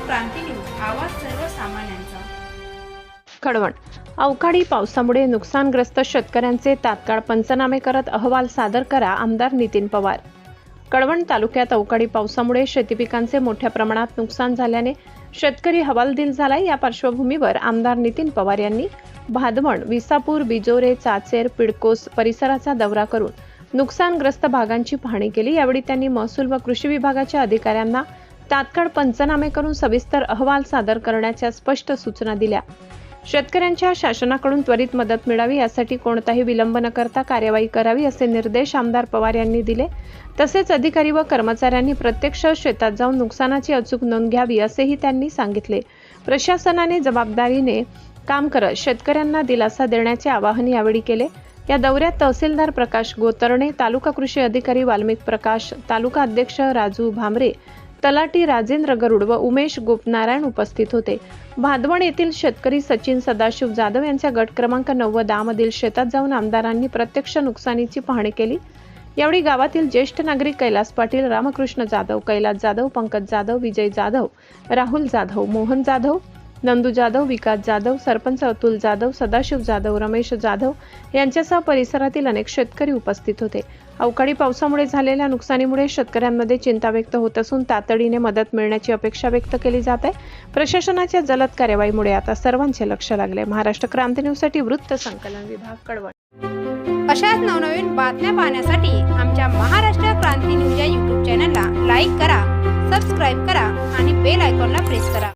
क्रांती news, आवाज सर्वसामान्यांचा। कळवण अवकाळी पावसामुळे नुकसानग्रस्त शेतकऱ्यांचे तात्काळ पंचनामे करत अहवाल सादर करा, आमदार नितीन पवार। कळवण तालुक्यात अवकाळी पावसामुळे शेती पिकांचे मोठ्या प्रमाणात नुकसान झाल्याने शेतकरी हवालदिल झालाय। या पार्श्वभूमीवर आमदार नितीन पवार यांनी भादवण, विसापूर, बिजोरे, चाचेर, पिडकोस परिसराचा दौरा करून नुकसानग्रस्त भागांची पाहणी केली। यावेळी त्यांनी महसूल व कृषी विभागाच्या अधिकाऱ्यांना तात्काळ पंचनामे करून सविस्तर अहवाल सादर करण्याच्या स्पष्ट सूचना दिल्या। शेतकऱ्यांच्या शासनाकडून त्वरित मदत मिळावी यासाठी कोणताही विलंब न करता कार्यवाही करावी असे निर्देश आमदार पवार यांनी दिले। तसेच अधिकारी व कर्मचाऱ्यांनी प्रत्यक्ष शेतात जाऊन नुकसानाची अचूक नोंद घ्यावी असेही त्यांनी सांगितले। प्रशासनाने जबाबदारीने काम करत शेतकऱ्यांना दिलासा देण्याचे आवाहन यावेळी केले। या दौऱ्यात तहसीलदार प्रकाश गोतरणे, तालुका कृषी अधिकारी वाल्मिक प्रकाश, तालुका अध्यक्ष राजू भामरे, तलाठी राजेंद्र गरुड व उमेश गोपनारायण उपस्थित होते। भादवण येथील शेतकरी सचिन सदाशिव जाधव यांच्या गट क्रमांक 90 मधील शेतात जाऊन आमदारांनी प्रत्यक्ष नुकसानीची पाहणी केली। यावेळी गावातील ज्येष्ठ नागरिक कैलास पाटील, रामकृष्ण जाधव, कैलास जाधव, पंकज जाधव, विजय जाधव, राहुल जाधव, मोहन जाधव, नंदू जाधव, विकास जाधव, सरपंच अतुल जाधव, सदाशिव जाधव, रमेश जाधव यांच्यासह परिसरातील अनेक शेतकरी उपस्थित होते। अवकाळी पावसामुळे झालेल्या नुकसानीमुळे शेतकऱ्यांमध्ये चिंता व्यक्त होत असून तातडीने मदत मिळण्याची अपेक्षा व्यक्त केली जात आहे। प्रशासनाच्या जलद कार्यवाहीमुळे आता सर्वांचे लक्ष लागले। महाराष्ट्र क्रांती न्यूजसाठी वृत्त संकलन विभाग, कळवण। अशाच नवनवीन बातम्या पाहण्यासाठी आमच्या महाराष्ट्र क्रांती न्यूज या YouTube चॅनलला लाईक करा, सबस्क्राईब करा आणि बेल आयकॉनला प्रेस करा।